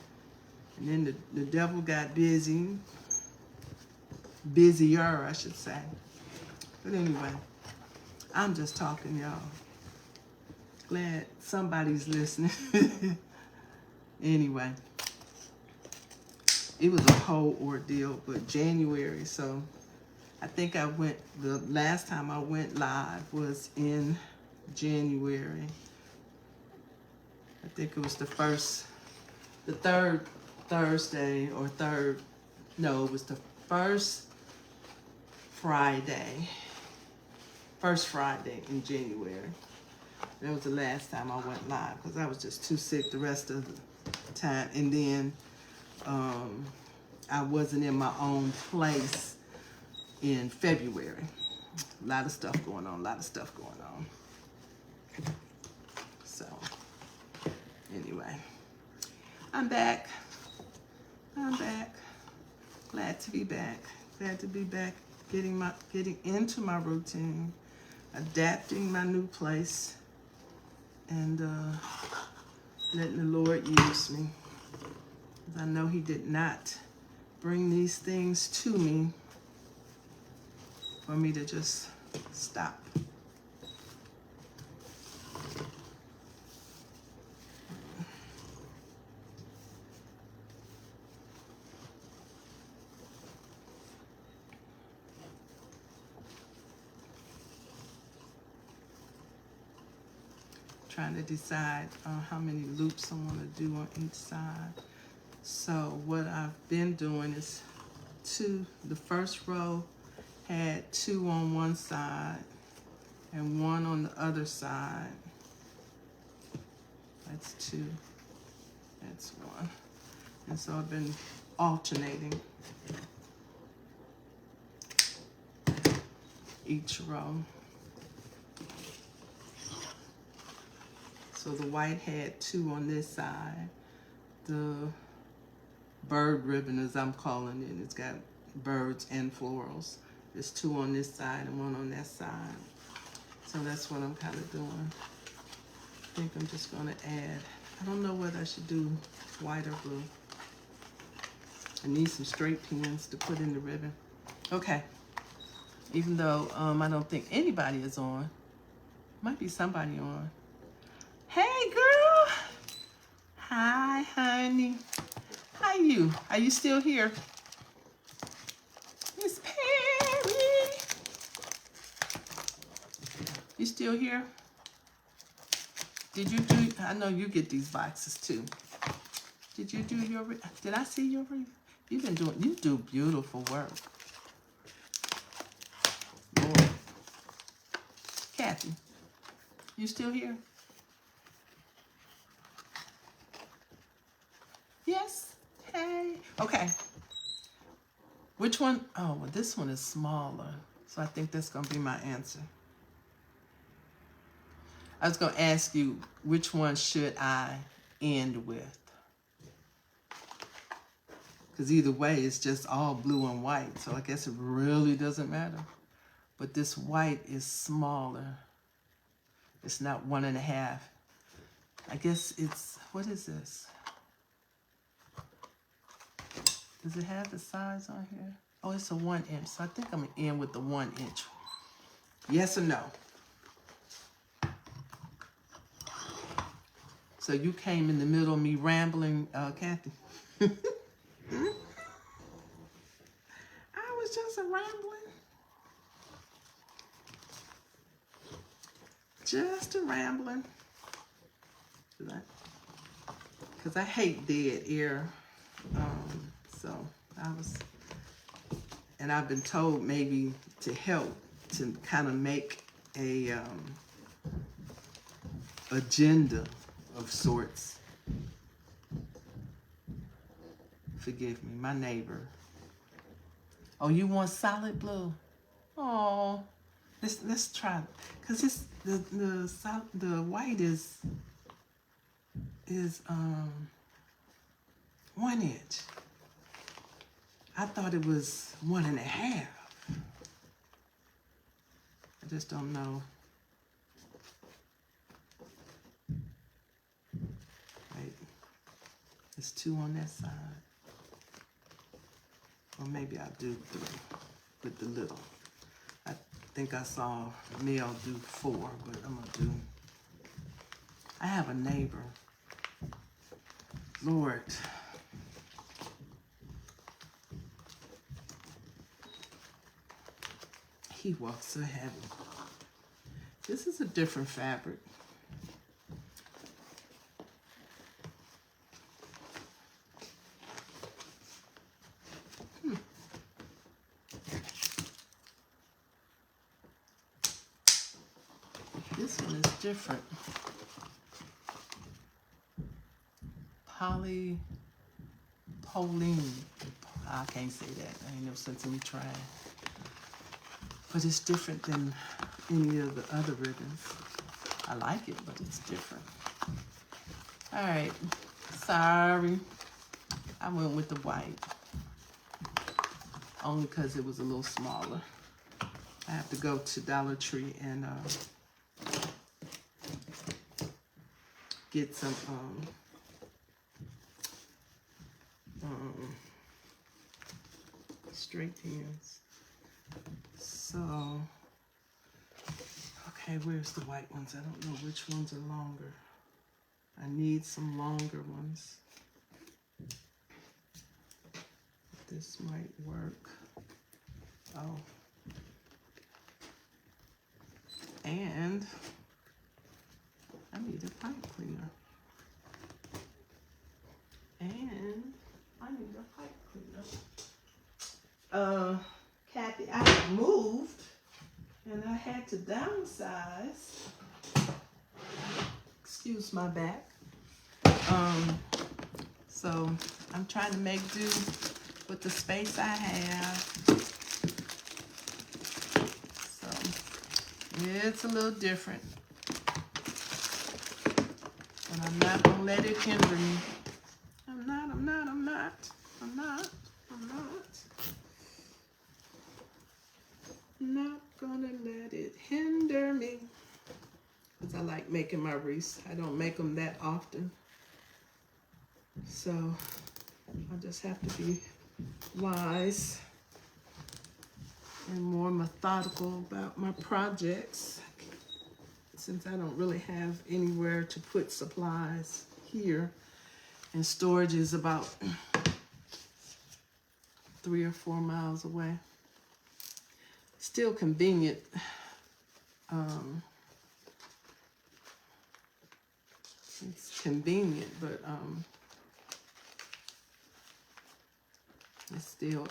And then the devil got busy. Busier, I should say. But anyway, I'm just talking, y'all. Glad somebody's listening. Anyway, it was a whole ordeal, but January, so I think the last time I went live was in January. I think it was the third Thursday or it was the first Friday in January. That was the last time I went live because I was just too sick the rest of the time. And then I wasn't in my own place in February. A lot of stuff going on. So, anyway, I'm back. Glad to be back. Getting into my routine, adapting my new place, and letting the Lord use me. I know He did not bring these things to me for me to just stop. Trying to decide how many loops I want to do on each side. So what I've been doing is the first row had 2 on one side and 1 on the other side. That's 2, that's 1. And so I've been alternating each row. So the white had 2 on this side. The bird ribbon, as I'm calling it, it's got birds and florals. There's 2 on this side and 1 on that side. So that's what I'm kind of doing. I think I'm just going to add, I don't know whether I should do white or blue. I need some straight pins to put in the ribbon. Okay. Even though I don't think anybody is on. Might be somebody on. Hey, girl. Hi, honey. How you? Are you still here? Miss Perry. You still here? Did you do, I know you get these boxes too. Did you do your, did I see your, you do beautiful work. Lord. Kathy, you still here? Yes. Hey. Okay. Which one? Oh, well, this one is smaller. So I think that's going to be my answer. I was going to ask you, which one should I end with? Because either way, it's just all blue and white. So I guess it really doesn't matter. But this white is smaller. It's not 1.5. I guess it's, what is this? Does it have the size on here? Oh, it's a 1 inch. So I think I'm going to end with the 1 inch. Yes or no? So you came in the middle of me rambling, Kathy. I was just rambling. Just a rambling. Because I hate dead air. So and I've been told maybe to help to kind of make a agenda of sorts Forgive me, my neighbor. Oh, you want solid blue? Oh, let's try, cause it's the white is 1 inch. I thought it was 1.5. I just don't know. Wait, there's 2 on that side. Or maybe I'll do 3 with the little. I think I saw Mel do 4, but I'm gonna do. I have a neighbor. Lord. He walks so heavy. This is a different fabric. This one is different. Polypolene. I can't say that. I ain't no sense in me trying. But it's different than any of the other ribbons. I like it, but it's different. All right, sorry. I went with the white. Only because it was a little smaller. I have to go to Dollar Tree and get some straight pins. So, okay, where's the white ones? I don't know which ones are longer. I need some longer ones. This might work. Oh. And I need a pipe cleaner. And I need a pipe cleaner. Kathy, I moved and I had to downsize. Excuse my back. So I'm trying to make do with the space I have. So it's a little different. But I'm not gonna let it hinder me. I'm not. Not gonna let it hinder me. Because I like making my wreaths. I don't make them that often. So I just have to be wise and more methodical about my projects. Since I don't really have anywhere to put supplies here. And storage is about 3 or 4 miles away. Still convenient. It's convenient, but it's still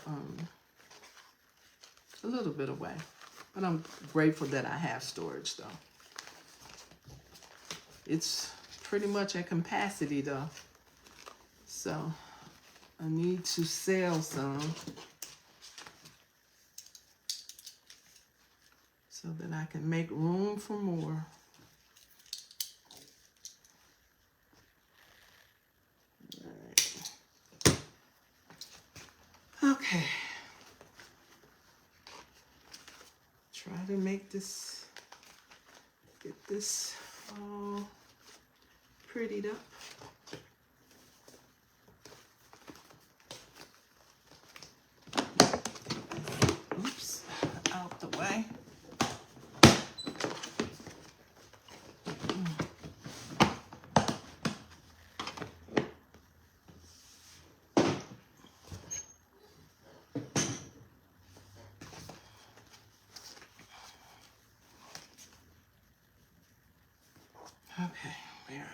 a little bit away. But I'm grateful that I have storage though. It's pretty much at capacity though. So I need to sell some so that I can make room for more. All right. Okay. Try to make this, get this all prettied up. Oops, out the way. Okay, where am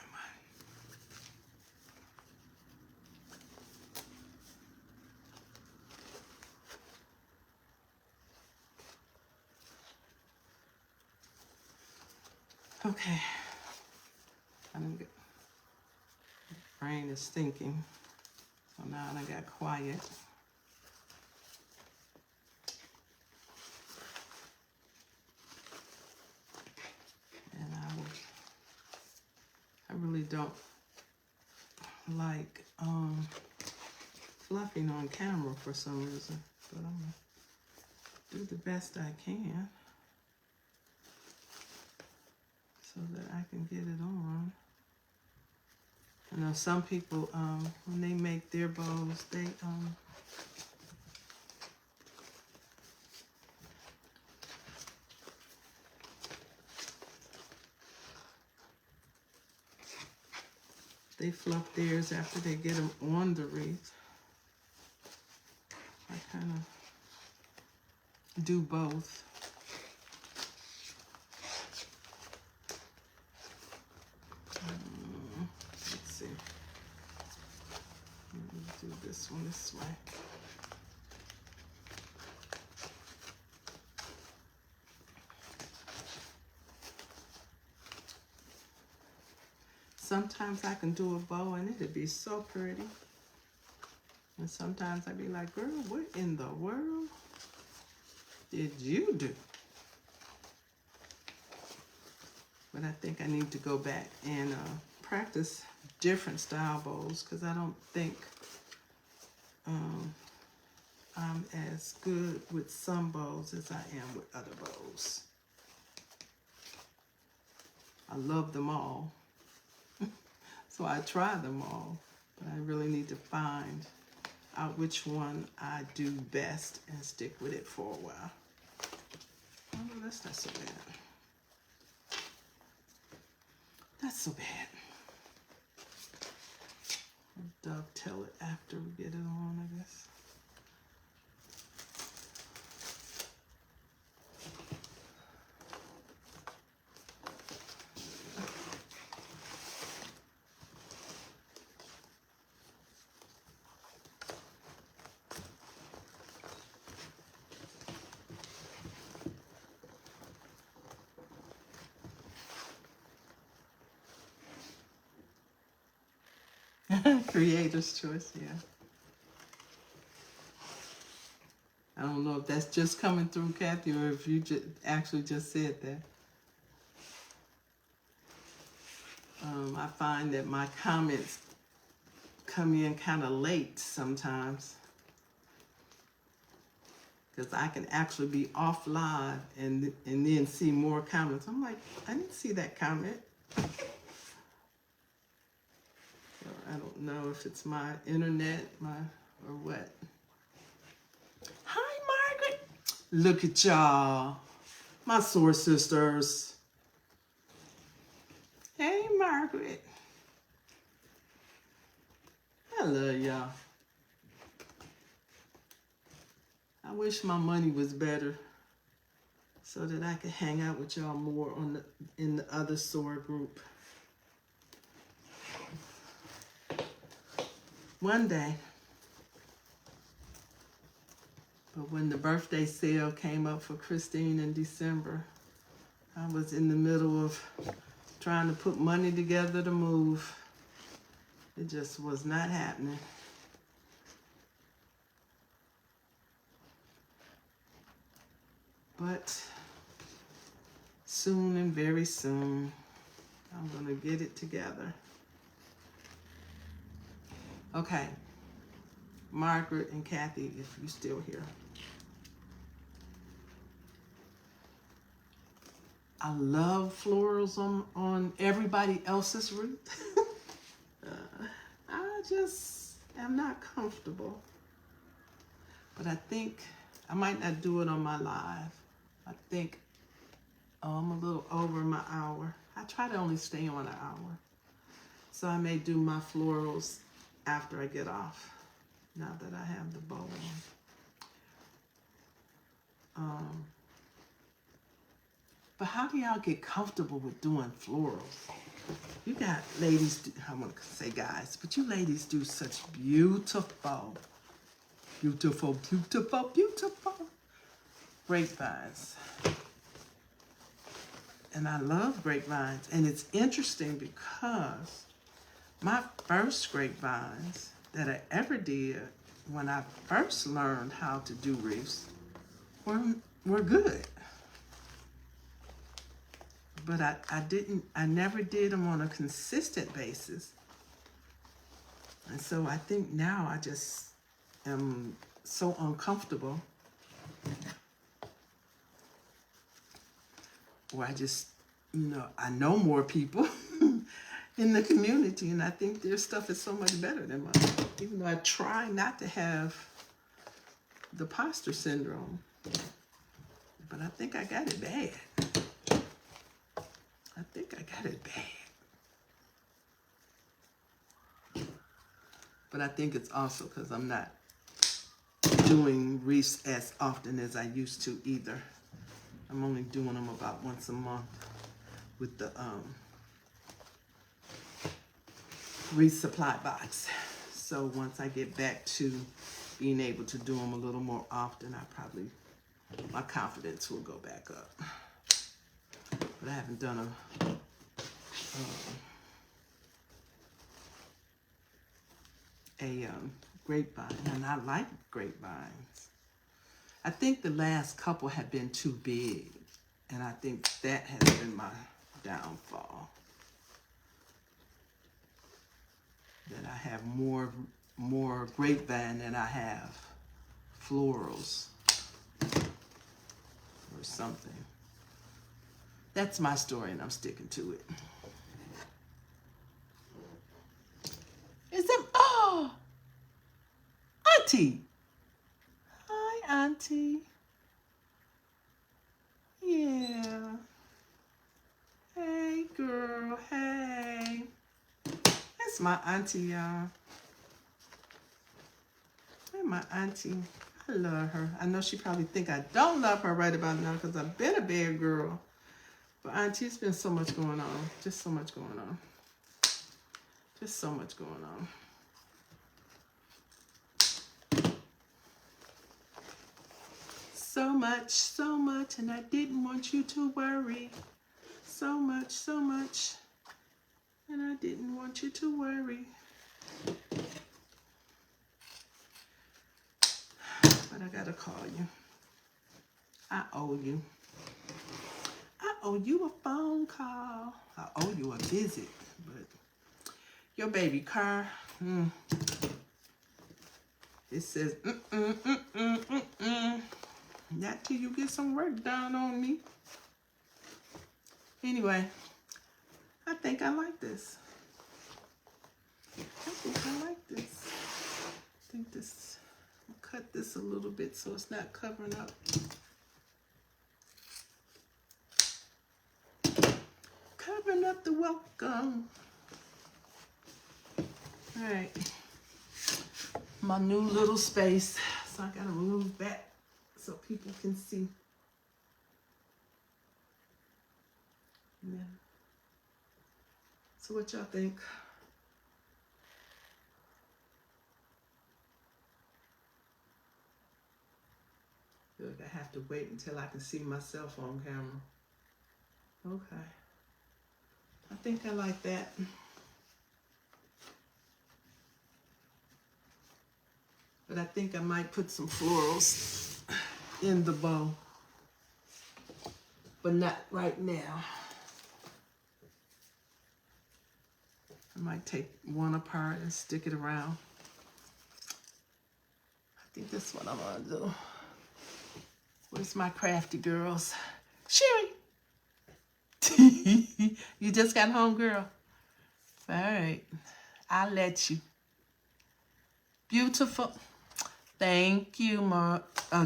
I? Okay. I didn't get, brain is thinking. So now I got quiet. And I really don't like fluffing on camera for some reason, but I'm gonna do the best I can so that I can get it on. I know some people, when they make their bows, they fluff theirs after they get them on the wreath. I kind of do both. Let's see. Let me do this one this way. Sometimes I can do a bow and it'd be so pretty. And sometimes I'd be like, girl, what in the world did you do? But I think I need to go back and practice different style bows because I don't think I'm as good with some bows as I am with other bows. I love them all. So I try them all, but I really need to find out which one I do best and stick with it for a while. Oh, that's not so bad. Not so bad. I'll dovetail it after we get it on, I guess. Creator's choice, yeah. I don't know if that's just coming through, Kathy, or if you actually just said that. I find that my comments come in kind of late sometimes, because I can actually be off live and then see more comments. I'm like, I didn't see that comment. I don't know if it's my internet, or what. Hi, Margaret. Look at y'all, my source sisters. Hey, Margaret. I love y'all. I wish my money was better so that I could hang out with y'all more in the other SOAR group. One day. But when the birthday sale came up for Christine in December, I was in the middle of trying to put money together to move. It just was not happening. But soon and very soon, I'm gonna get it together. Okay, Margaret and Kathy, if you're still here. I love florals on everybody else's wreath. I just am not comfortable. But I think I might not do it on my live. I think I'm a little over my hour. I try to only stay on an hour. So I may do my florals after I get off, now that I have the bow on. But how do y'all get comfortable with doing florals? You got ladies, I want to say guys, but you ladies do such beautiful, beautiful, beautiful, beautiful grapevines. And I love grapevines. And it's interesting because my first grapevines that I ever did when I first learned how to do wreaths were good. But I never did them on a consistent basis. And so I think now I just am so uncomfortable, or I just, I know more people in the community, and I think their stuff is so much better than mine. Even though I try not to have the imposter syndrome, but I think I got it bad. I think I got it bad. But I think it's also because I'm not doing wreaths as often as I used to either. I'm only doing them about once a month with the wreath supply box. So once I get back to being able to do them a little more often, my confidence will go back up. But I haven't done a grapevine, and I like grapevines. I think the last couple have been too big, and I think that has been my downfall. That I have more grapevine than I have florals or something. That's my story, and I'm sticking to it. Auntie. Hi, Auntie. Yeah. Hey, girl. Hey. That's my auntie, y'all. Hey, my auntie. I love her. I know she probably think I don't love her right about now because I've been a bad girl. But auntie, it's been so much going on. Just so much going on. Just so much going on. So much, and I didn't want you to worry. So much, and I didn't want you to worry. But I gotta call you. I owe you. I owe you a phone call. I owe you a visit, but your baby car, it says, not till you get some work done on me. Anyway, I think I like this. I think this, I'll cut this a little bit so it's not covering up. Covering up the welcome. All right. My new little space. So I gotta move back so people can see. Yeah. So what y'all think? Feel like I have to wait until I can see myself on camera. Okay. I think I like that. But I think I might put some florals in the bow. But not right now. I might take one apart and stick it around. I think that's what I'm gonna do. Where's my crafty girls? Sherry! You just got home, girl? All right. I'll let you. Beautiful. Thank you,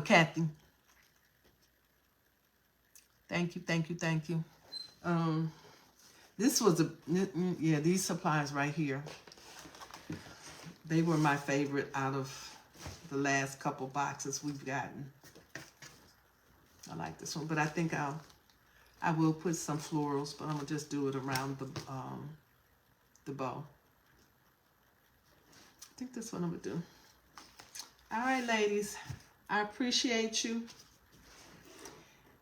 Kathy. Thank you. This was these supplies right here. They were my favorite out of the last couple boxes we've gotten. I like this one, but I think I will put some florals, but I'm gonna just do it around the bow. I think that's what I'm gonna do. All right, ladies, I appreciate you.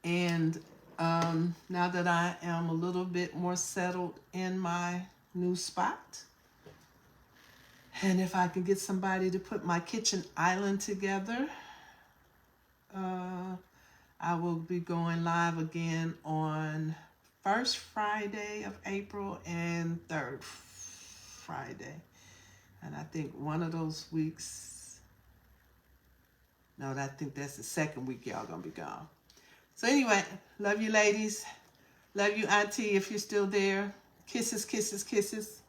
And now that I am a little bit more settled in my new spot, And if I can get somebody to put my kitchen island together, I will be going live again on first Friday of April and third Friday. And I think one of those weeks, no, I think that's the second week y'all gonna be gone. So anyway, love you ladies. Love you, Auntie, if you're still there. Kisses, kisses, kisses.